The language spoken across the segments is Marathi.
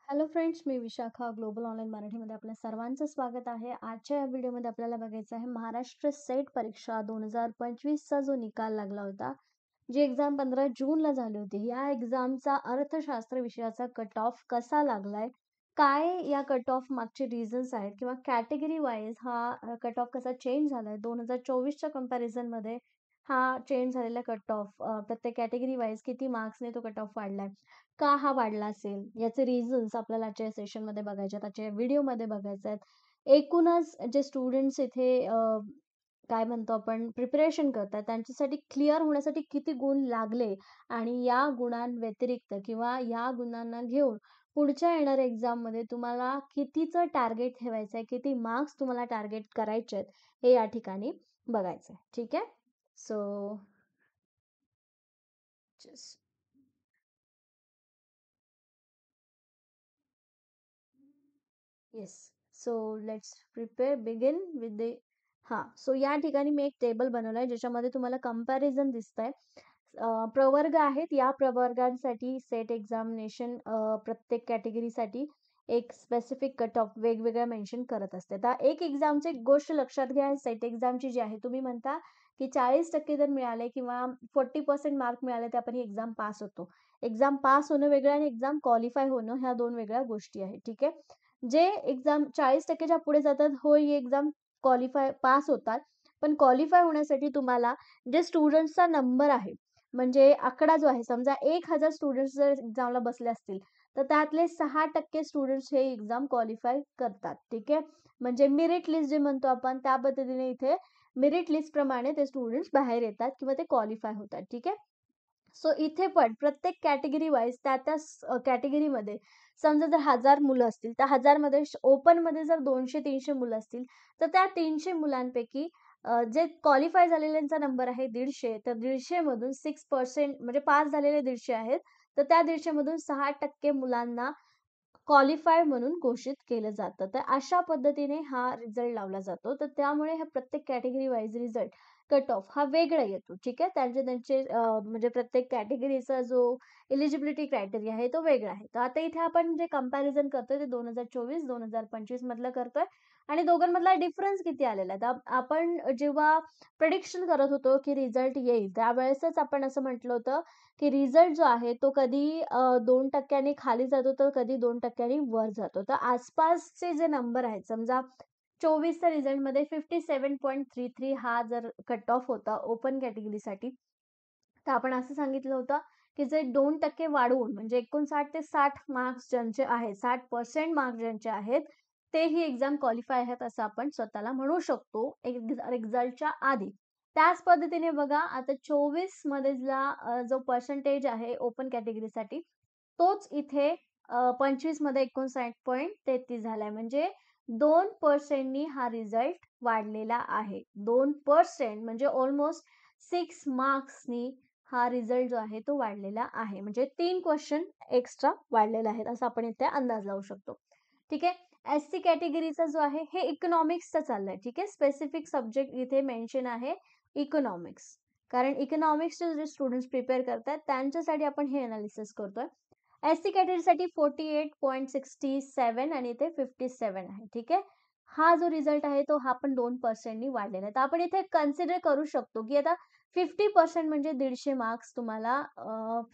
हॅलो फ्रेंड्स, मी विशाखा ग्लोबल ऑनलाईन मराठीमध्ये आपल्या सर्वांचं स्वागत आहे. आजच्या या व्हिडिओमध्ये आपल्याला बघायचं आहे महाराष्ट्र सेट परीक्षा 2025चा जो निकाल लागला होता, जी एक्झाम 15 जूनला झाली होती. या एक्झामचा अर्थशास्त्र विषयाचा कट ऑफ कसा लागलाय, काय या कट ऑफ मागचे रिझन्स आहेत किंवा कॅटेगरी वाईज हा कट ऑफ कसा चेंज झालाय 2024च्या कंपॅरिझनमध्ये हा चेंज झालेला कट ऑफ प्रत्येक कॅटेगरी वाईज किती मार्क्सने तो कट ऑफ वाढलाय, का हा वाढला असेल, याचे रिझन्स आपल्याला आजच्या सेशनमध्ये बघायचे आहेत, आजच्या व्हिडिओमध्ये बघायचे आहेत. एकूणच जे स्टुडंट्स इथे काय म्हणतो आपण प्रिपरेशन करतात त्यांच्यासाठी क्लिअर होण्यासाठी किती गुण लागले आणि या गुणांव्यतिरिक्त किंवा या गुणांना घेऊन पुढच्या येणाऱ्या एक्झाममध्ये तुम्हाला कितीचं टार्गेट ठेवायचं आहे, किती मार्क्स तुम्हाला टार्गेट करायचे आहेत, हे या ठिकाणी बघायचं आहे. ठीक आहे. So just yes. So let's prepare begin with the so या ठिकाणी मी एक टेबल बनवलाय ज्याच्यामध्ये तुम्हाला कंपॅरिझन दिसतंय. प्रवर्ग आहेत. या प्रवर्गांसाठी सेट एक्झामिनेशन प्रत्येक कॅटेगरीसाठी एक स्पेसिफिक कट ऑफ वेगवेगळ्या मेन्शन करत असते. तर एक एक्झामची एक गोष्ट लक्षात घ्या, सेट एक्झामची जी आहे तुम्ही म्हणता की 40% जर मिळाले किंवा 40% मार्क मिळाले तर आपण ही एक्झाम पास होतो. एक्झाम पास होणं वेगळं आणि एक्झाम क्वालिफाय होणं ह्या दोन वेगळ्या गोष्टी आहेत. ठीक आहे. जे एक्झाम 40%च्या पुढे जातात, हो ही एक्झाम क्वालिफाय पास होतात. पण क्वालिफाय होण्यासाठी तुम्हाला जे स्टुडंट्सचा नंबर आहे, म्हणजे आकडा जो आहे, समजा 1000 स्टुडंट्स जर एक्झामला बसले असतील, तर त्यातले 6% स्टुडंट्स हे एक्झाम क्वालिफाय करतात. ठीक आहे. म्हणजे मेरिट लिस्ट जे म्हणतो आपण त्या पद्धतीने इथे मेरिट लिस्ट प्रमाणे ते स्टुडंट्स बाहेर येतात किंवा ते क्वालिफाय होतात. ठीक आहे. सो इथे पण प्रत्येक कॅटेगरी वाईज त्या कॅटेगरीमध्ये समजा जर 1000 मुलं असतील, तर 1000 मध्ये ओपनमध्ये जर 200-300 मुलं असतील, तर त्या 300 मुलांपैकी जे क्वालिफाय झालेल्यांचा नंबर आहे 150, तर 150 मधून 6% म्हणजे पास झालेले 150 आहेत, तर त्या 150 मधून 6% मुलांना क्वालिफाय म्हणून घोषित केलं जातं. तर अशा पद्धतीने हा रिझल्ट लावला जातो. तर त्यामुळे हा प्रत्येक category wise result cut off हा वेगळा येतो. ठीक आहे. त्यांचे त्यांचे म्हणजे प्रत्येक कॅटेगरीचा जो एलिजिबिलिटी क्रायटेरिया आहे तो वेगळा आहे. तर आता इथे आपण जे कंपॅरिझन करतोय ते 2024-2025 मधलं करतोय आणि दोघांमधला डिफरन्स किती आलेला आहे. तर आपण जेव्हा प्रेडिक्शन करत होतो की रिझल्ट येईल, त्यावेळेसच आपण असं म्हटलं होतं की रिझल्ट जो आहे तो कधी 2% खाली जातो तर कधी 2% वर जातो. तर आसपासचे जे नंबर आहेत, समजा 24च्या रिझल्टमध्ये 57.33 हा जर कट ऑफ होता ओपन कॅटेगरीसाठी, तर आपण असं सांगितलं होतं की जे 2% वाढवून म्हणजे 59 ते 60 मार्क्स ज्यांचे आहेत, 60% मार्क्स ज्यांचे आहेत, ते ही एक्झाम क्वालिफाय आहेत असं आपण स्वतःला म्हणू शकतो रिझल्टच्या आधी. त्याच पद्धतीने बघा आता 24 मधला जो पर्सेंटेज आहे ओपन कॅटेगरीसाठी, तोच इथे 25 मध्ये 59.33 झालाय. म्हणजे 2% नी हा रिझल्ट वाढलेला आहे. 2% म्हणजे ऑलमोस्ट 6 मार्क्सनी हा रिझल्ट जो आहे तो वाढलेला आहे. म्हणजे 3 क्वेश्चन एक्स्ट्रा वाढलेले आहेत असं आपण इथे अंदाज लावू शकतो. ठीक आहे. एस-सी कॅटेगरीचा जो आहे हे इकॉनॉमिक्सचा चाललाय. ठीक आहे. स्पेसिफिक सब्जेक्ट इथे मेन्शन आहे इकॉनॉमिक्स. कारण इकॉनॉमिक्सचे जे स्टुडंट्स प्रिपेअर करतात त्यांच्यासाठी आपण हे अनालिसिस करतोय. एस-सी कॅटेगरीसाठी 48.67 आणि इथे 57 आहे. ठीक आहे. हा जो रिझल्ट आहे तो हा पण 2% नी वाढलेला आहे. तर आपण इथे कन्सिडर करू शकतो की आता 50% म्हणजे 150 मार्क्स तुम्हाला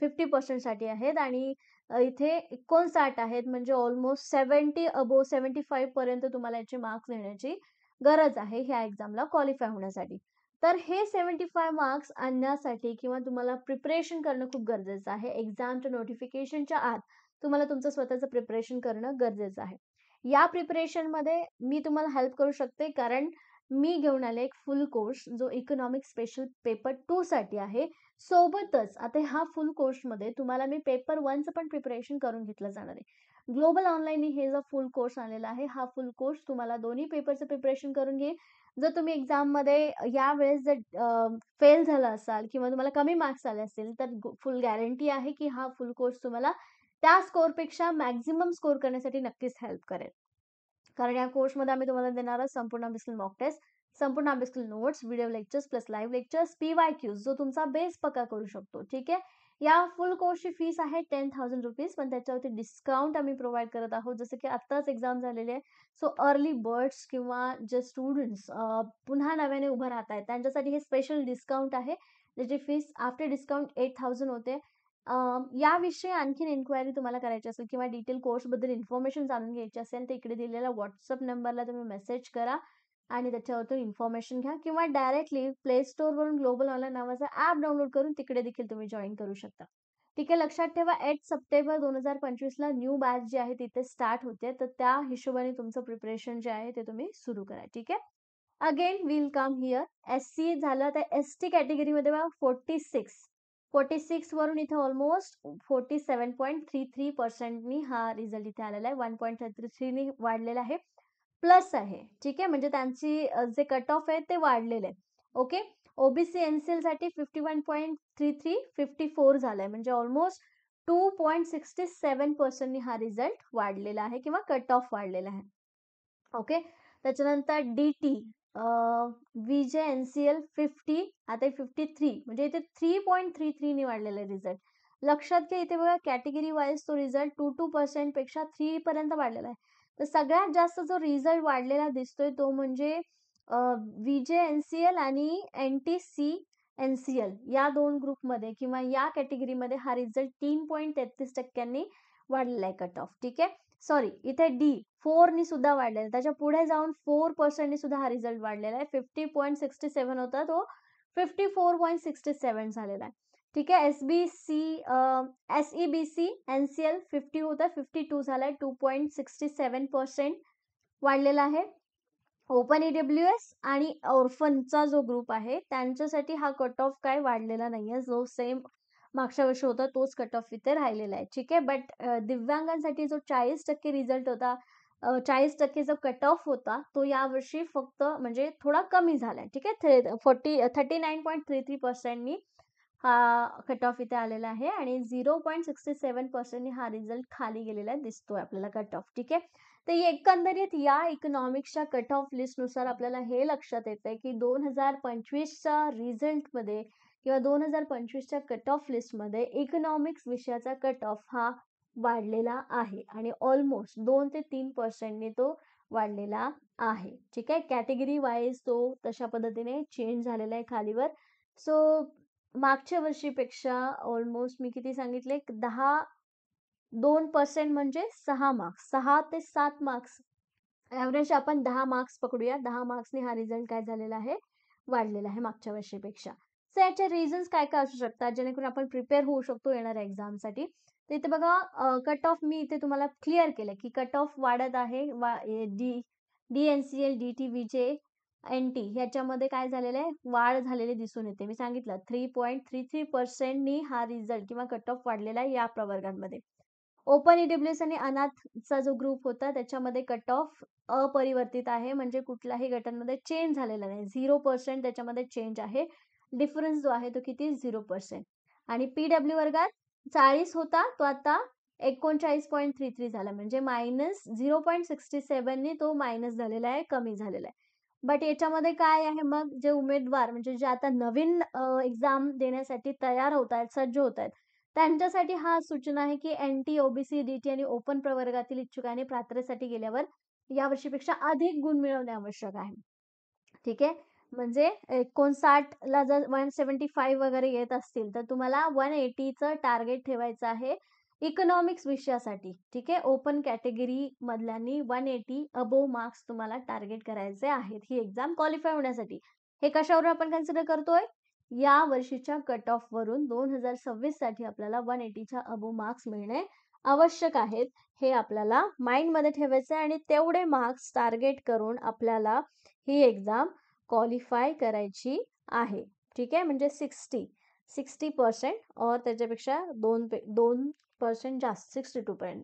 50% साठी आहेत आणि इथे 59 आहेत म्हणजे ऑलमोस्ट 70 अबोव्ह 75 पर्यंत तुम्हाला याचे मार्क्स येण्याची गरज आहे ह्या एक्झामला क्वालिफाय होण्यासाठी. तर हे 75 मार्क्स आणण्यासाठी किंवा तुम्हाला प्रिपरेशन करणं खूप गरजेचं आहे. एक्झामच्या नोटिफिकेशनच्या आत तुम्हाला तुमचं स्वतःचं प्रिपरेशन करणं गरजेचं आहे. या प्रिपरेशनमध्ये मी तुम्हाला हेल्प करू शकते कारण मी घेऊन आले एक फुल कोर्स जो इकॉनॉमिक्स स्पेशल पेपर 2 साठी आहे. सोबतच आता हा फुल कोर्समध्ये तुम्हाला मी पेपर 1 चं पण प्रिपरेशन करून घेतलं जाणार आहे. ग्लोबल ऑनलाईन हे जो फुल कोर्स आलेला आहे, हा फुल कोर्स तुम्हाला दोन्ही पेपरचं प्रिपरेशन करून घेईल. जर तुम्ही एक्झाममध्ये यावेळेस जर फेल झाला असाल किंवा तुम्हाला कमी मार्क्स आले असतील, तर फुल गॅरंटी आहे की हा फुल कोर्स तुम्हाला त्या स्कोरपेक्षा मॅक्सिमम स्कोर करण्यासाठी नक्कीच हेल्प करेल. कारण या कोर्समध्ये आम्ही तुम्हाला देणार आहोत संपूर्ण बिस्किल मॉक टेस्ट. संपूर्ण अभ्यासक्रम notes, video lectures plus live lectures, PYQs जो तुमचा बेस पक्का करू शकतो. ठीक आहे. या फुल कोर्सची फीस आहे 10,000 रुपीज, पण त्याच्यावरती डिस्काउंट आम्ही प्रोव्हाइड करत आहोत. जसं की आत्ताच एक्झाम झालेली आहे. सो अर्ली बर्ड्स किंवा जे स्टुडंट्स पुन्हा नव्याने उभं राहत आहेत त्यांच्यासाठी हे स्पेशल डिस्काउंट आहे. त्याची फीस आफ्टर डिस्काउंट 8,000 होते. याविषयी आणखीन इन्क्वायरी तुम्हाला करायची असेल किंवा डिटेल कोर्सबद्दल इन्फॉर्मेशन जाणून घ्यायची असेल तर इकडे दिलेल्या व्हॉट्सअप नंबरला तुम्ही मेसेज करा आणि त्याच्यावरतून इन्फॉर्मेशन घ्या किंवा डायरेक्टली प्ले स्टोअरवरून ग्लोबल ऑनलाईन नावाचा ॲप डाउनलोड करून तिकडे देखील तुम्ही जॉईन करू शकता. ठीक आहे. लक्षात ठेवा 8 सप्टेंबर 2025ला न्यू बॅच जी आहे तिथे स्टार्ट होते. तर त्या हिशोबाने तुमचं प्रिपरेशन जे आहे ते तुम्ही सुरू करा. ठीक आहे. Again will come here. SC झालं तर ST कॅटेगरीमध्ये बघा 46 वरून इथे ऑलमोस्ट 47.33%नी हा रिझल्ट इथे आलेला आहे. 1.33नी वाढलेला आहे. प्लस आहे. ठीक आहे. म्हणजे त्यांची जे कट ऑफ आहे ते वाढलेले आहे. ओके. OBC NCL साठी 51.33 54 झालाय म्हणजे ऑलमोस्ट 2.67%नी हा रिझल्ट वाढलेला आहे किंवा कट ऑफ वाढलेला आहे. ओके. त्याच्यानंतर DT VJ NCL 50 आता 53 म्हणजे इथे 3.33 नी वाढलेला आहे रिझल्ट. लक्षात घ्या इथे बघा कॅटेगरी वाईज तो रिझल्ट 2% पेक्षा 3 पर्यंत वाढलेला आहे. तर सगळ्यात जास्त जो रिझल्ट वाढलेला दिसतोय तो म्हणजे VJ NCL आणि NTC NCL या दोन ग्रुपमध्ये किंवा या कॅटेगरीमध्ये हा रिझल्ट 3.33% वाढलेला आहे कट ऑफ. ठीक आहे. सॉरी इथे D 4 नी सुद्धा वाढलेला आहे. त्याच्या पुढे जाऊन 4% नी सुद्धा हा रिझल्ट वाढलेला आहे. 50.67 होता तो 54.67 झालेला आहे. ठीक आहे. SEBC NCL 50 होता 52 झालाय 2.67% वाढलेला आहे. ओपन EWS आणि ऑर्फनचा जो ग्रुप आहे त्यांच्यासाठी हा कट ऑफ काय वाढलेला नाहीये. जो सेम मागच्या वर्षी होता तोच कट ऑफ इथे राहिलेला आहे. ठीक आहे. बट दिव्यांगांसाठी जो 40% रिझल्ट होता 40% जो कट ऑफ होता तो यावर्षी फक्त म्हणजे थोडा कमी झालाय. ठीक आहे. 39.33%नी हा कट ऑफ इथे आलेला आहे आणि 0.67%नी हा रिझल्ट खाली गेलेला दिसतोय आपल्याला कट ऑफ. ठीक आहे. तर एकंदरीत या इकॉनॉमिक्सच्या कट ऑफ लिस्टनुसार आपल्याला हे लक्षात येतंय की 2025च्या रिझल्टमध्ये किंवा 2025च्या कट ऑफ लिस्टमध्ये इकॉनॉमिक्स विषयाचा कट ऑफ हा वाढलेला आहे आणि ऑलमोस्ट 2 ते 3%नी तो वाढलेला आहे. ठीक आहे. कॅटेगरी वाईज तो तशा पद्धतीने चेंज झालेला आहे खालीवर. सो मागच्या वर्षीपेक्षा ऑलमोस्ट मी किती सांगितले 2% म्हणजे 6 मार्क्स 6 ते 7 मार्क्स ॲव्हरेज आपण 10 मार्क्स पकडूया. 10 मार्क्सने हा रिझल्ट काय झालेला आहे वाढलेला आहे मागच्या वर्षीपेक्षा. सो याचे रिझन्स काय काय असू शकतात जेणेकरून आपण प्रिपेअर होऊ शकतो येणाऱ्या एक्झामसाठी. तर इथे बघा कट ऑफ मी इथे तुम्हाला क्लिअर केलं की कट ऑफ वाढत आहे. DNCL DT VJ NT ह्याच्यामध्ये काय झालेलं आहे वाढ झालेली दिसून येते. मी सांगितलं 3.33%नी हा रिझल्ट किंवा कट ऑफ वाढलेला आहे या प्रवर्गांमध्ये. ओपन EWS आणि अनाथचा जो ग्रुप होता त्याच्यामध्ये कट ऑफ अपरिवर्तित आहे म्हणजे कुठल्याही गटांमध्ये चेंज झालेला नाही. 0% त्याच्यामध्ये चेंज आहे. डिफरन्स जो आहे तो किती 0%. आणि PW वर्गात 40 होता तो आता 39.33 झाला म्हणजे मायनस 0.67नी तो मायनस झालेला आहे कमी झालेला आहे. बट याच्यामध्ये काय आहे मग जे उमेदवार म्हणजे जे आता नवीन एक्झाम देण्यासाठी तयार होत आहेत सज्ज होत आहेत त्यांच्यासाठी हा सूचना आहे की NT OBC DT आणि ओपन प्रवर्गातील इच्छुकांनी प्रात्रतेसाठी गेल्यावर या वर्षीपेक्षा अधिक गुण मिळवणे आवश्यक आहे. ठीक आहे. म्हणजे 59ला जर 175 वगैरे येत असतील तर तुम्हाला 180चं टार्गेट ठेवायचं आहे इकॉनॉमिक्स विषयासाठी. ठीक आहे. ओपन कॅटेगरी मधल्यांनी 180 अबोव मार्क्स तुम्हाला टार्गेट करायचे आहेत ही एक्झाम क्वालिफाय होण्यासाठी. हे कशावरून आपण कन्सिडर करतोय या वर्षीच्या कट ऑफ वरून 2026 साठी आपल्याला 180च्या अबोव मार्क्स मिळणे आवश्यक आहेत. हे आपल्याला माइंड मध्ये ठेवायचं आहे आणि तेवढे मार्क्स टार्गेट करून आपल्याला ही एक्झाम क्वालिफाय करायची आहे. ठीक आहे. म्हणजे 60% और त्याच्यापेक्षा 2% जास्त 62 पर्यंत.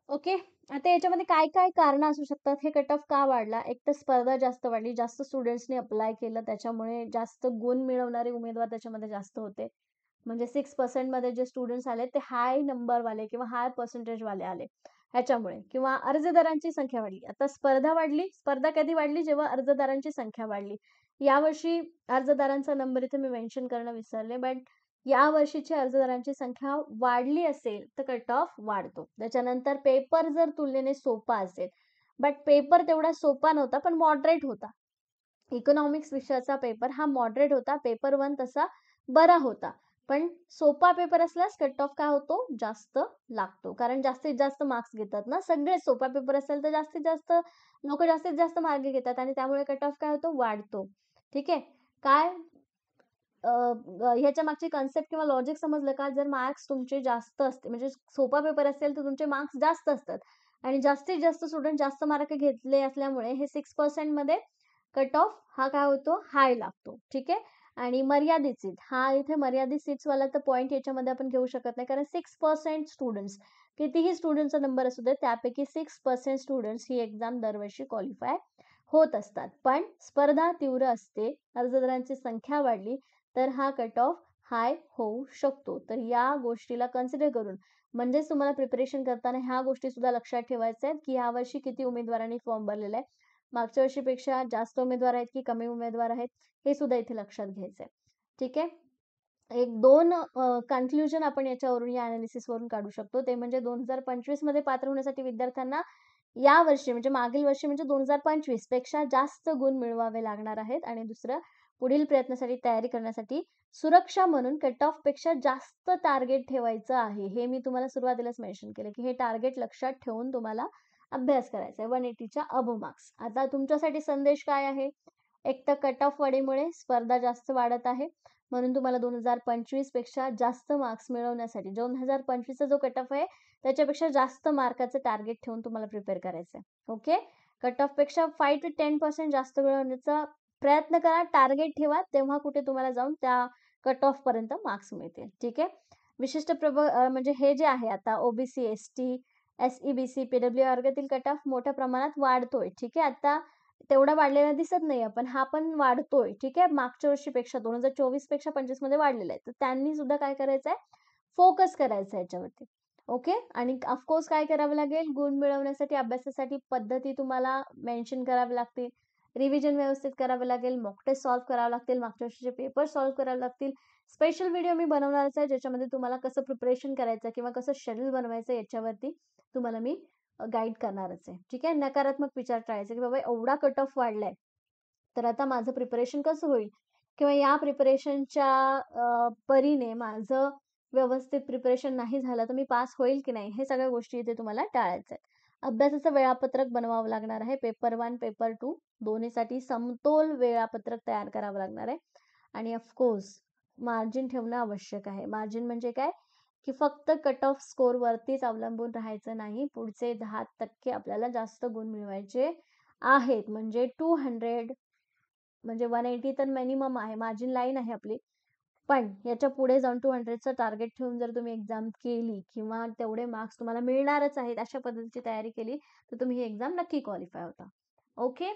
ओके. आता याच्यामध्ये काय काय कारण असू शकतात हे कट ऑफ का वाढला. एक तर स्पर्धा जास्त वाढली जास्त स्टुडंट्सनी अप्लाय केलं त्याच्यामुळे जास्त गुण मिळवणारे उमेदवार त्याच्यामध्ये जास्त होते. म्हणजे 6% मध्ये जे स्टुडंट्स आले ते हाय नंबर वाले किंवा हाय पर्सेंटेज वाले आले ह्याच्यामुळे, किंवा अर्जदारांची संख्या वाढली. आता स्पर्धा वाढली. स्पर्धा कधी वाढली? जेव्हा अर्जदारांची संख्या वाढली. यावर्षी अर्जदारांचा नंबर इथे मी मेन्शन करणं विसरले, बट या वर्षीची अर्जदारांची संख्या वाढली असेल तर कट ऑफ वाढतो. त्याच्यानंतर पेपर जर तुलनेने सोपा असेल, बट पेपर तेवढा सोपा नव्हता पण मॉडरेट होता. इकॉनॉमिक्स विषयाचा पेपर हा मॉडरेट होता. पेपर 1 तसा बरा होता. पण सोपा पेपर असल्यास कट ऑफ काय होतो? जास्त लागतो. कारण जास्तीत जास्त मार्क्स घेतात ना. सगळे सोपा पेपर असेल तर जास्तीत जास्त लोकं जास्तीत जास्त मार्क घेतात आणि त्यामुळे कट ऑफ काय होतो? वाढतो. ठीक आहे. काय ह्याच्या मागची कन्सेप्ट किंवा लॉजिक समजलं का? जर मार्क्स तुमचे जास्त असते, म्हणजे सोपा पेपर असेल तर तुमचे मार्क्स जास्त असतात आणि जास्तीत जास्त स्टुडंट जास्त मार्क घेतले असल्यामुळे हे 6% मध्ये कट ऑफ हा काय होतो? हाय लागतो. ठीक आहे. आणि मर्यादित सीट, हा इथे मर्यादित सीट्सवाला तर पॉइंट याच्यामध्ये आपण घेऊ शकत नाही, कारण 6% स्टुडंट्स, कितीही स्टुडंटचा नंबर असू दे, त्यापैकी 6% स्टुडंट्स ही एक्झाम दरवर्षी क्वालिफाय होत असतात. पण स्पर्धा तीव्र असते, अर्जदारांची संख्या वाढली तर हा कट ऑफ हाय होऊ शकतो. तर या गोष्टीला कन्सिडर करून, म्हणजेच तुम्हाला प्रिपरेशन करताना ह्या गोष्टी सुद्धा लक्षात ठेवायच्या आहेत, की यावर्षी किती उमेदवारांनी फॉर्म भरलेला आहे, मागच्या वर्षीपेक्षा जास्त उमेदवार आहेत की कमी उमेदवार आहेत, हे सुद्धा इथे लक्षात घ्यायचंय. ठीक आहे. एक 2 कन्क्लुजन आपण याच्यावरून, या अनालिसिसवरून काढू शकतो. ते म्हणजे 2025 मध्ये पात्र होण्यासाठी विद्यार्थ्यांना या वर्षी, म्हणजे मागील वर्षी म्हणजे 2025 पेक्षा जास्त गुण मिळवावे लागणार आहेत. आणि दुसरं, पुढील प्रयत्नासाठी तयारी करण्यासाठी सुरक्षा म्हणून कट ऑफ पेक्षा जास्त टार्गेट ठेवायचं आहे. हे मी तुम्हाला सुरुवातीलाच मेन्शन केलं, की हे टार्गेट लक्षात ठेवून तुम्हाला अभ्यास करायचा आहे. 180च्या अबोव्ह मार्क्स. आता तुमच्यासाठी संदेश काय आहे? एक तर कट ऑफ वाढीमुळे स्पर्धा जास्त वाढत आहे, म्हणून तुम्हाला 2025 पेक्षा जास्त मार्क्स मिळवण्यासाठी 2025चा जो कट ऑफ आहे त्याच्यापेक्षा जास्त मार्काचं टार्गेट ठेवून तुम्हाला प्रिपेअर करायचं आहे. ओके. कट ऑफ पेक्षा 5 to 10% जास्त मिळवण्याचा प्रयत्न करा, टार्गेट ठेवा, तेव्हा कुठे तुम्हाला जाऊन त्या कट ऑफ पर्यंत मार्क्स मिळतील. ठीक आहे. विशिष्ट म्हणजे हे जे आहे आता ओबीसी, एसटी, एसईबीसी, पीडब्ल्यू वर्गातील कट ऑफ मोठ्या प्रमाणात वाढतोय. ठीक आहे. आता तेवढा वाढलेला दिसत नाहीये, पण हा पण वाढतोय. ठीक आहे. मागच्या वर्षीपेक्षा 2024 पेक्षा 25 मध्ये वाढलेला आहे. तर त्यांनी सुद्धा काय करायचंय? फोकस करायचा याच्यावरती. ओके. आणि ऑफकोर्स काय करावं लागेल? गुण मिळवण्यासाठी, अभ्यासासाठी पद्धती तुम्हाला मेन्शन कराव्या लागतील. रिव्हिजन व्यवस्थित करावं लागेल. मॉक टेस्ट सॉल्व्ह करावं लागतील. मागच्या वर्षीचे पेपर सॉल्व्ह करावे लागतील. स्पेशल व्हिडिओ मी बनवणारच आहे, ज्याच्यामध्ये तुम्हाला कसं प्रिपरेशन करायचं किंवा कसं शेड्यूल बनवायचं याच्यावरती तुम्हाला मी गाईड करणारच आहे. ठीक आहे. नकारात्मक विचार टाळायचे, की बाबा एवढा कट ऑफ वाढलाय, तर आता माझं प्रिपरेशन कसं होईल? किंवा या प्रिपरेशनच्या परीने माझं व्यवस्थित प्रिपरेशन नाही झालं तर मी पास होईल की नाही, हे सगळ्या गोष्टी इथे तुम्हाला टाळायच्या आहेत. अभ्यासाचं वेळापत्रक बनवावं लागणार आहे. पेपर 1, पेपर 2 दोन्हीसाठी समतोल वेळापत्रक तयार करावं लागणार आहे. आणि ऑफकोर्स मार्जिन ठेवणं आवश्यक आहे. मार्जिन म्हणजे काय? की फक्त कट ऑफ स्कोर वरतीच अवलंबून राहायचं नाही. पुढचे 10% आपल्याला जास्त गुण मिळवायचे आहेत. म्हणजे 200, म्हणजे 180 तर मिनिमम आहे, मार्जिन लाईन आहे आपली. पण याच्या पुढे जाऊन 200चं टार्गेट ठेवून जर तुम्ही एक्झाम केली किंवा तेवढे मार्क्स तुम्हाला मिळणारच आहेत, अशा पद्धतीची तयारी केली, तर तुम्ही ही एक्झाम नक्की क्वालिफाय होता. ओके.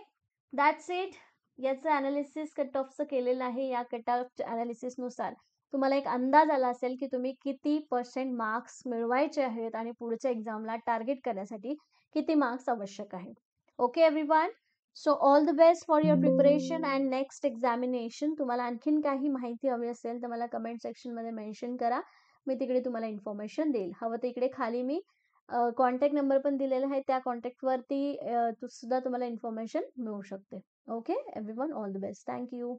That's it. याचं अनालिसिस कट ऑफचं केलेलं आहे. या कट ऑफ अनालिसिसनुसार तुम्हाला एक अंदाज आला असेल, की तुम्ही किती पर्सेंट मार्क्स मिळवायचे आहेत आणि पुढच्या एक्झामला टार्गेट करण्यासाठी किती मार्क्स आवश्यक आहे. Okay everyone. So all the best for your preparation and next examination. तुम्हाला आणखीन काही माहिती हवी असेल तर मला कमेंट सेक्शनमध्ये मेन्शन करा. मी तिकडे तुम्हाला इन्फॉर्मेशन देईल. हवं तर इकडे खाली मी कॉन्टॅक्ट नंबर पण दिलेला आहे. त्या कॉन्टॅक्टवरती सुद्धा तुम्हाला इन्फॉर्मेशन मिळू शकते. Okay everyone, all the best. Thank you.